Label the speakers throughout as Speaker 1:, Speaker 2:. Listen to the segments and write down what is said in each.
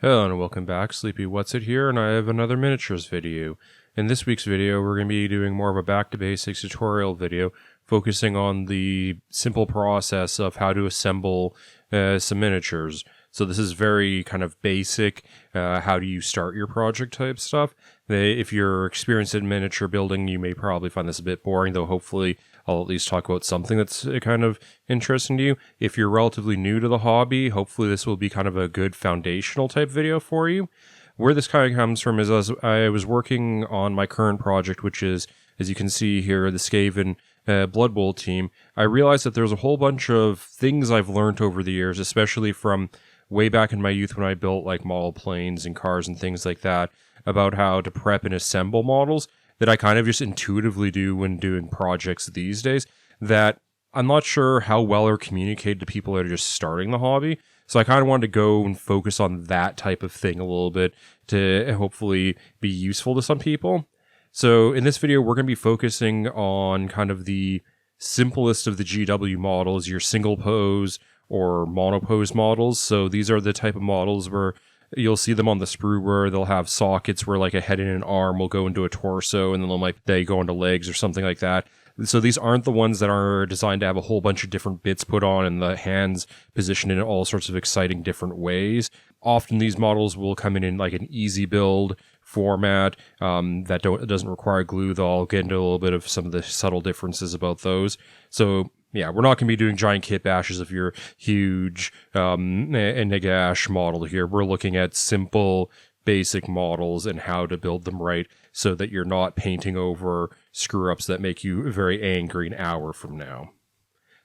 Speaker 1: Hello and welcome back, sleepywhatsit here, and I have another miniatures video. In this week's video, we're going to be doing more of a back to basics tutorial video, focusing on the simple process of how to assemble some miniatures. So this is very kind of basic, how do you start your project type stuff. If you're experienced in miniature building, you may probably find this a bit boring, though hopefully I'll at least talk about something that's kind of interesting to you. If you're relatively new to the hobby, hopefully this will be kind of a good foundational type video for you. Where this kind of comes from is as I was working on my current project, which is, as you can see here, the Skaven Blood Bowl team, I realized that there's a whole bunch of things I've learned over the years, especially from way back in my youth when I built like model planes and cars and things like that, about how to prep and assemble models that I kind of just intuitively do when doing projects these days, that I'm not sure how well are communicated to people that are just starting the hobby. So I kind of wanted to go and focus on that type of thing a little bit to hopefully be useful to some people. So in this video, we're going to be focusing on kind of the simplest of the GW models, your single pose or monopose models. So these are the type of models where you'll see them on the sprue where they'll have sockets where like a head and an arm will go into a torso and then they go into legs or something like that. So these aren't the ones that are designed to have a whole bunch of different bits put on and the hands positioned in all sorts of exciting different ways. Often these models will come in like an easy build format that doesn't require glue, though I'll get into a little bit of some of the subtle differences about those. So yeah, we're not going to be doing giant kit bashes of your huge Nagash model here. We're looking at simple, basic models and how to build them right so that you're not painting over screw-ups that make you very angry an hour from now.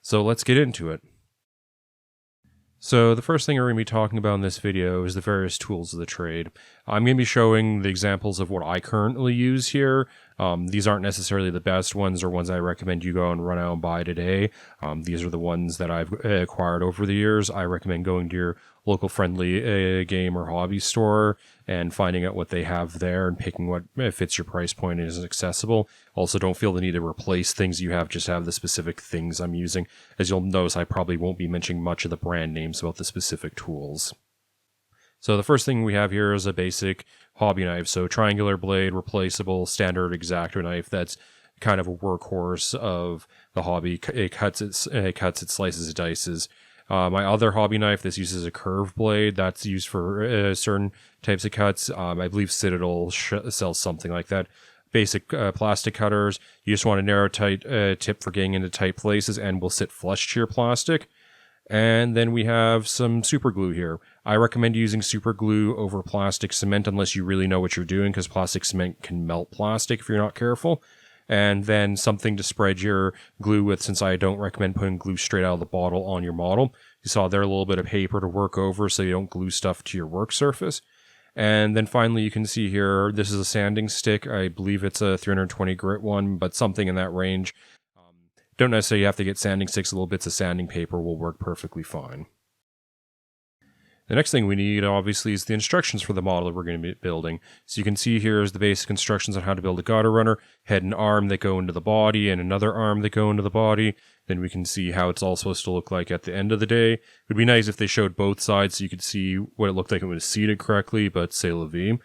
Speaker 1: So let's get into it. So the first thing we're going to be talking about in this video is the various tools of the trade. I'm going to be showing the examples of what I currently use here. These aren't necessarily the best ones or ones I recommend you go and run out and buy today. These are the ones that I've acquired over the years. I recommend going to your local friendly game or hobby store and finding out what they have there and picking what fits your price point and is accessible. Also, don't feel the need to replace things you have, just have the specific things I'm using. As you'll notice, I probably won't be mentioning much of the brand names about the specific tools. So the first thing we have here is a basic hobby knife. So triangular blade, replaceable, standard X-Acto knife. That's kind of a workhorse of the hobby. It cuts, it slices, it dices. My other hobby knife, this uses a curved blade. That's used for certain types of cuts. I believe Citadel sells something like that. Basic plastic cutters. You just want a narrow, tight tip for getting into tight places and will sit flush to your plastic. And then we have some super glue here. I recommend using super glue over plastic cement unless you really know what you're doing, because plastic cement can melt plastic if you're not careful. And then something to spread your glue with, since I don't recommend putting glue straight out of the bottle on your model. You saw there a little bit of paper to work over so you don't glue stuff to your work surface. And then finally you can see here, this is a sanding stick. I believe it's a 320 grit one, but something in that range. Don't necessarily have to get sanding sticks, little bits of sanding paper will work perfectly fine. The next thing we need, obviously, is the instructions for the model that we're going to be building. So you can see here is the basic instructions on how to build a gutter runner, head and arm that go into the body, and another arm that go into the body. Then we can see how it's all supposed to look like at the end of the day. It would be nice if they showed both sides so you could see what it looked like it was seated correctly, but c'est la vie.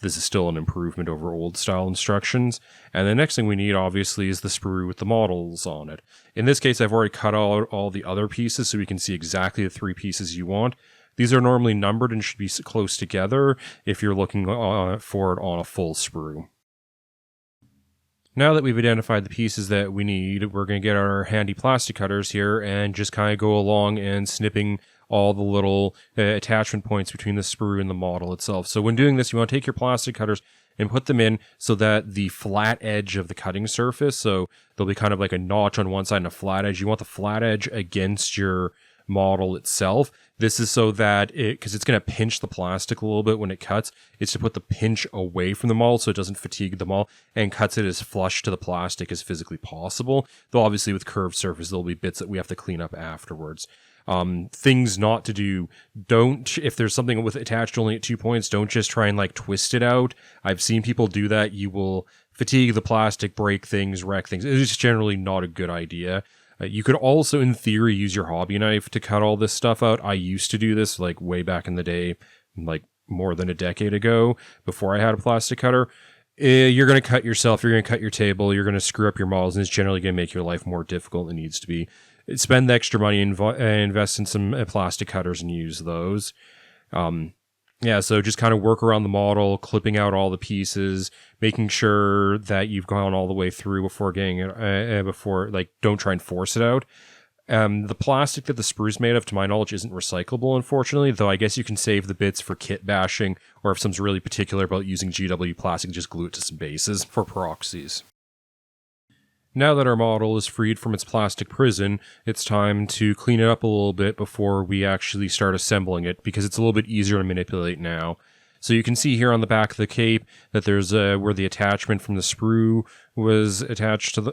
Speaker 1: This is still an improvement over old style instructions. And the next thing we need, obviously, is the sprue with the models on it. In this case, I've already cut out all the other pieces so we can see exactly the 3 pieces you want. These are normally numbered and should be close together if you're looking for it on a full sprue. Now that we've identified the pieces that we need, we're going to get our handy plastic cutters here and just kind of go along and snipping all the little attachment points between the sprue and the model itself. So when doing this, you want to take your plastic cutters and put them in so that the flat edge of the cutting surface, so there'll be kind of like a notch on one side and a flat edge. You want the flat edge against your model itself. This is so that because it's going to pinch the plastic a little bit when it cuts, it's to put the pinch away from the model so it doesn't fatigue the model and cuts it as flush to the plastic as physically possible. Though obviously with curved surface, there'll be bits that we have to clean up afterwards. Things not to do. If there's something with attached only at 2 points, don't just try and like twist it out. I've seen people do that. You will fatigue the plastic, break things, wreck things. It's generally not a good idea. You could also, in theory, use your hobby knife to cut all this stuff out. I used to do this like way back in the day. like more than a decade ago, before I had a plastic cutter, you're going to cut yourself, you're going to cut your table, you're going to screw up your models, and it's generally going to make your life more difficult than it needs to be. Spend the extra money and invest in some plastic cutters and use those. Yeah, so just kind of work around the model, clipping out all the pieces, making sure that you've gone all the way through before getting it, don't try and force it out. The plastic that the sprue's made of, to my knowledge, isn't recyclable, unfortunately, though I guess you can save the bits for kit bashing, or if someone's really particular about using GW plastic, just glue it to some bases for proxies. Now that our model is freed from its plastic prison, it's time to clean it up a little bit before we actually start assembling it, because it's a little bit easier to manipulate now. So you can see here on the back of the cape that there's where the attachment from the sprue was attached to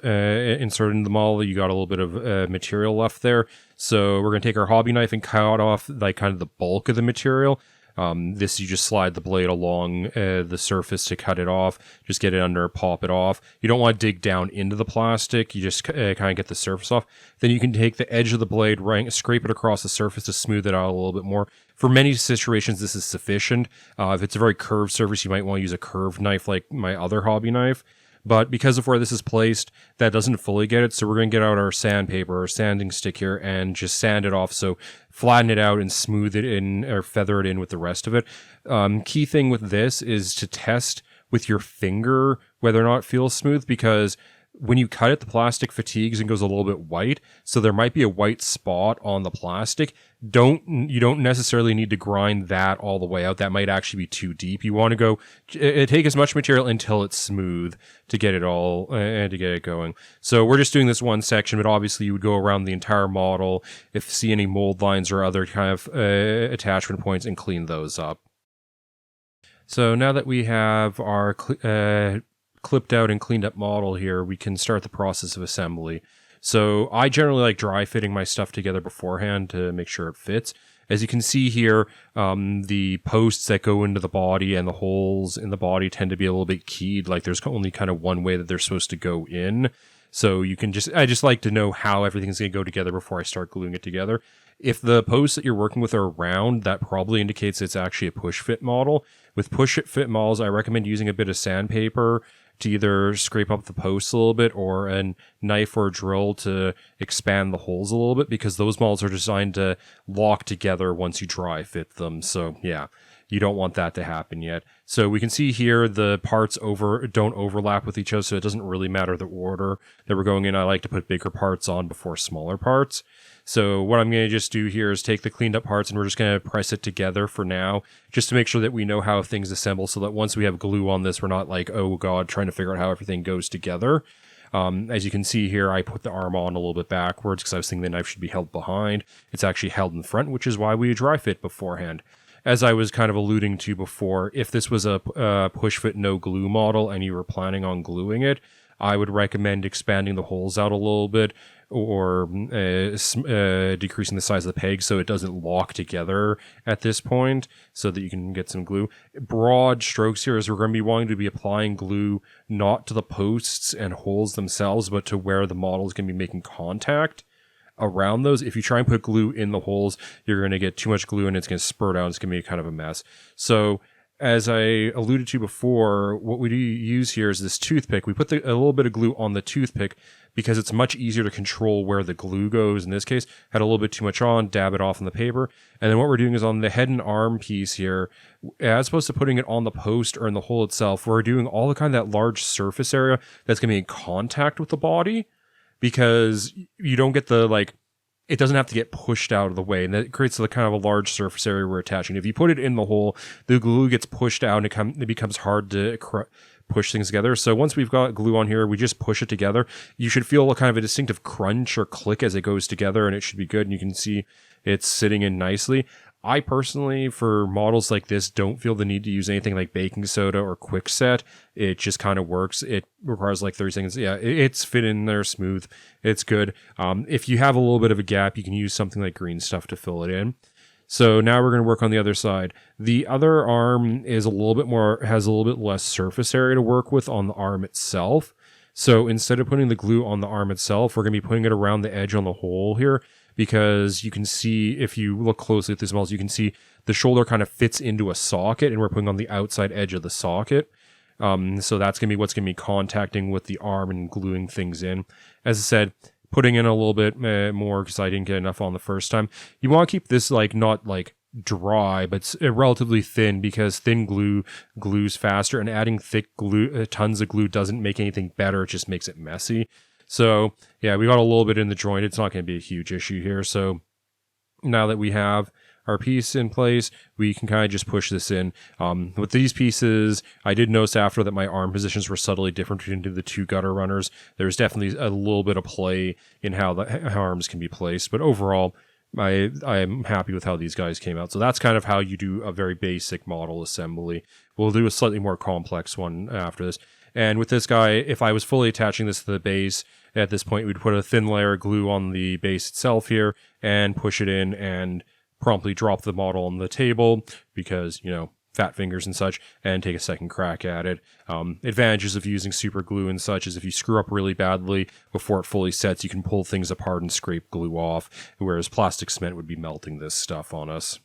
Speaker 1: inserted in the model. You got a little bit of material left there. So we're going to take our hobby knife and cut off like kind of the bulk of the material. This, you just slide the blade along the surface to cut it off. Just get it under, pop it off. You don't want to dig down into the plastic. You just kind of get the surface off. Then you can take the edge of the blade, scrape it across the surface to smooth it out a little bit more. For many situations, this is sufficient. If it's a very curved surface, you might want to use a curved knife like my other hobby knife. But because of where this is placed, that doesn't fully get it. So we're going to get out our sandpaper or sanding stick here and just sand it off. So flatten it out and smooth it in, or feather it in with the rest of it. Key thing with this is to test with your finger whether or not it feels smooth, because when you cut it, the plastic fatigues and goes a little bit white. So there might be a white spot on the plastic. You don't necessarily need to grind that all the way out. That might actually be too deep. You want to go take as much material until it's smooth to get it all and to get it going. So we're just doing this one section, but obviously you would go around the entire model if you see any mold lines or other kind of attachment points and clean those up. So now that we have our clipped out and cleaned up model here, we can start the process of assembly. So I generally like dry fitting my stuff together beforehand to make sure it fits. As you can see here, the posts that go into the body and the holes in the body tend to be a little bit keyed. Like there's only kind of one way that they're supposed to go in. So I just like to know how everything's going to go together before I start gluing it together. If the posts that you're working with are round, that probably indicates it's actually a push fit model. With push fit models, I recommend using a bit of sandpaper to either scrape up the posts a little bit or a knife or a drill to expand the holes a little bit, because those models are designed to lock together once you dry fit them. So yeah, you don't want that to happen yet. So we can see here the parts don't overlap with each other, so it doesn't really matter the order that we're going in. I like to put bigger parts on before smaller parts. So what I'm going to just do here is take the cleaned up parts and we're just going to press it together for now, just to make sure that we know how things assemble, so that once we have glue on this, we're not like, oh god, trying to figure out how everything goes together. As you can see here, I put the arm on a little bit backwards because I was thinking the knife should be held behind. It's actually held in front, which is why we dry fit beforehand. As I was kind of alluding to before, if this was a push fit no glue model and you were planning on gluing it, I would recommend expanding the holes out a little bit, or decreasing the size of the peg so it doesn't lock together at this point, so that you can get some glue. Broad strokes here is we're going to be wanting to be applying glue not to the posts and holes themselves, but to where the model is going to be making contact around those. If you try and put glue in the holes, you're going to get too much glue and it's going to spurt out. It's going to be kind of a mess. So as I alluded to before, what we use here is this toothpick. We put a little bit of glue on the toothpick because it's much easier to control where the glue goes. In this case, had a little bit too much on, dab it off on the paper. And then what we're doing is on the head and arm piece here, as opposed to putting it on the post or in the hole itself, we're doing all the kind of that large surface area that's going to be in contact with the body, because you don't get the, it doesn't have to get pushed out of the way, and that creates the kind of a large surface area we're attaching. If you put it in the hole, the glue gets pushed out and it becomes hard to push things together. So once we've got glue on here, we just push it together. You should feel a kind of a distinctive crunch or click as it goes together, and it should be good, and you can see it's sitting in nicely. I personally, for models like this, don't feel the need to use anything like baking soda or quickset. It just kind of works. It requires like 30 seconds. Yeah, it's fit in there smooth. It's good. If you have a little bit of a gap, you can use something like green stuff to fill it in. So now we're going to work on the other side. The other arm is has a little bit less surface area to work with on the arm itself. So instead of putting the glue on the arm itself, we're going to be putting it around the edge on the hole here, because you can see, if you look closely at these models, you can see the shoulder kind of fits into a socket, and we're putting on the outside edge of the socket. So that's going to be what's going to be contacting with the arm and gluing things in. As I said, putting in a little bit more because I didn't get enough on the first time. You want to keep this not dry, but relatively thin, because thin glue glues faster, and adding thick glue, tons of glue, doesn't make anything better. It just makes it messy. So yeah, we got a little bit in the joint. It's not going to be a huge issue here. So now that we have our piece in place, we can kind of just push this in. With these pieces, I did notice after that my arm positions were subtly different between the two gutter runners. There's definitely a little bit of play in how the arms can be placed, but overall, I am happy with how these guys came out. So that's kind of how you do a very basic model assembly. We'll do a slightly more complex one after this. And with this guy, if I was fully attaching this to the base, at this point, we'd put a thin layer of glue on the base itself here and push it in and promptly drop the model on the table because, fat fingers and such, and take a second crack at it. Advantages of using super glue and such is if you screw up really badly before it fully sets, you can pull things apart and scrape glue off, whereas plastic cement would be melting this stuff on us.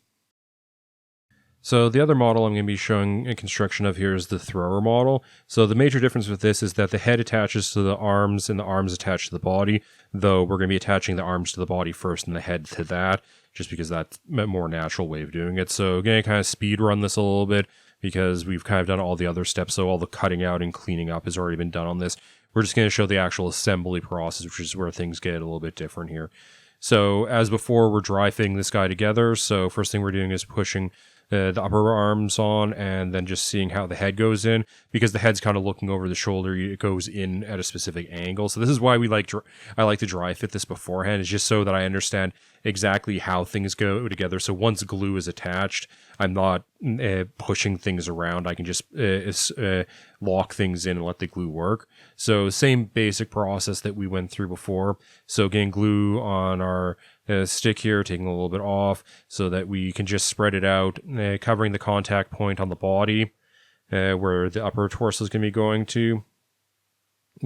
Speaker 1: So the other model I'm going to be showing a construction of here is the thrower model. So the major difference with this is that the head attaches to the arms and the arms attach to the body, though we're going to be attaching the arms to the body first and the head to that, just because that's a more natural way of doing it. So going to kind of speed run this a little bit because we've kind of done all the other steps. So all the cutting out and cleaning up has already been done on this. We're just going to show the actual assembly process, which is where things get a little bit different here. So as before, we're dry fitting this guy together. So first thing we're doing is pushing the upper arms on and then just seeing how the head goes in, because the head's kind of looking over the shoulder. It goes in at a specific angle. So this is why I like to dry fit this beforehand, is just so that I understand exactly how things go together. So once glue is attached, I'm not pushing things around. I can just lock things in and let the glue work. So same basic process that we went through before. So getting glue on our stick here, taking a little bit off so that we can just spread it out, covering the contact point on the body where the upper torso is going to be going to.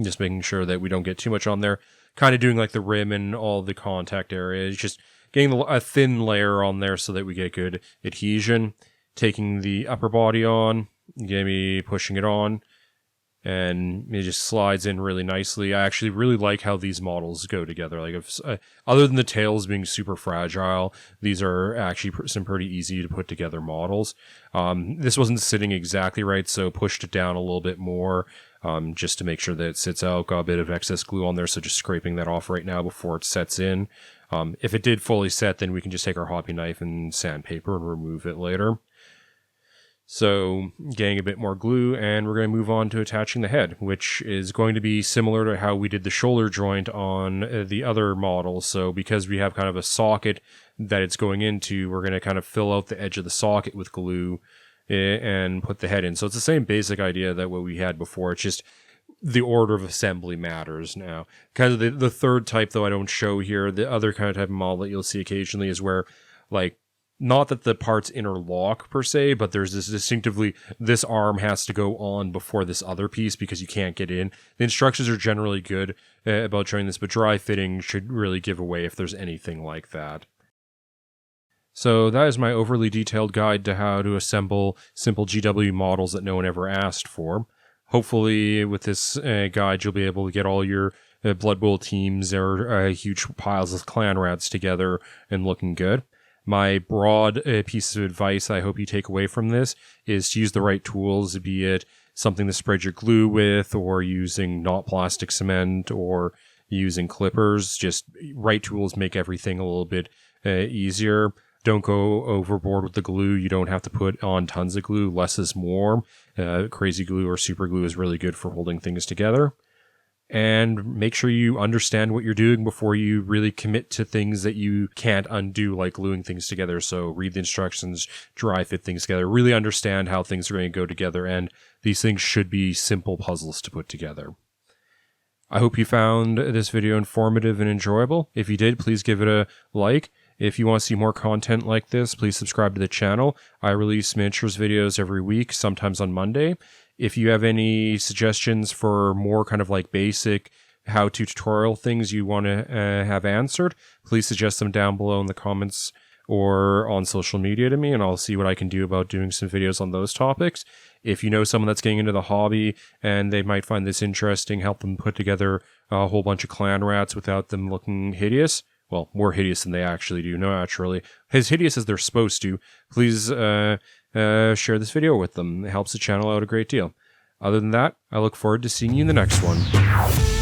Speaker 1: Just making sure that we don't get too much on there. Kind of doing like the rim and all the contact areas, just getting a thin layer on there so that we get good adhesion. Taking the upper body on, maybe pushing it on, and it just slides in really nicely. I actually really like how these models go together. Like, other than the tails being super fragile, these are actually some pretty easy to put together models. This wasn't sitting exactly right, so pushed it down a little bit more just to make sure that it sits out. Got a bit of excess glue on there, so just scraping that off right now before it sets in. If it did fully set, then we can just take our hobby knife and sandpaper and remove it later. So getting a bit more glue, and we're going to move on to attaching the head, which is going to be similar to how we did the shoulder joint on the other model. So because we have kind of a socket that it's going into, we're going to kind of fill out the edge of the socket with glue and put the head in. So it's the same basic idea that what we had before. It's just the order of assembly matters now. Kind of the third type, though, I don't show here. The other kind of type of model that you'll see occasionally is where, like, not that the parts interlock per se, but there's this distinctively, this arm has to go on before this other piece because you can't get in. The instructions are generally good about showing this, but dry fitting should really give away if there's anything like that. So that is my overly detailed guide to how to assemble simple GW models that no one ever asked for. Hopefully with this guide, you'll be able to get all your Blood Bowl teams or huge piles of clan rats together and looking good. My broad piece of advice I hope you take away from this is to use the right tools, be it something to spread your glue with, or using not plastic cement, or using clippers. Just right tools make everything a little bit easier. Don't go overboard with the glue. You don't have to put on tons of glue. Less is more. Crazy glue or super glue is really good for holding things together. And make sure you understand what you're doing before you really commit to things that you can't undo, like gluing things together. So read the instructions, dry fit things together, really understand how things are going to go together, and these things should be simple puzzles to put together. I hope you found this video informative and enjoyable. If you did, please give it a like. If you want to see more content like this, please subscribe to the channel. I release miniatures videos every week, sometimes on Monday. If you have any suggestions for more kind of like basic how-to tutorial things you want to have answered, please suggest them down below in the comments or on social media to me, and I'll see what I can do about doing some videos on those topics. If you know someone that's getting into the hobby and they might find this interesting, help them put together a whole bunch of clan rats without them looking hideous. Well, more hideous than they actually do, naturally. As hideous as they're supposed to. Please share this video with them. It helps the channel out a great deal. Other than that, I look forward to seeing you in the next one.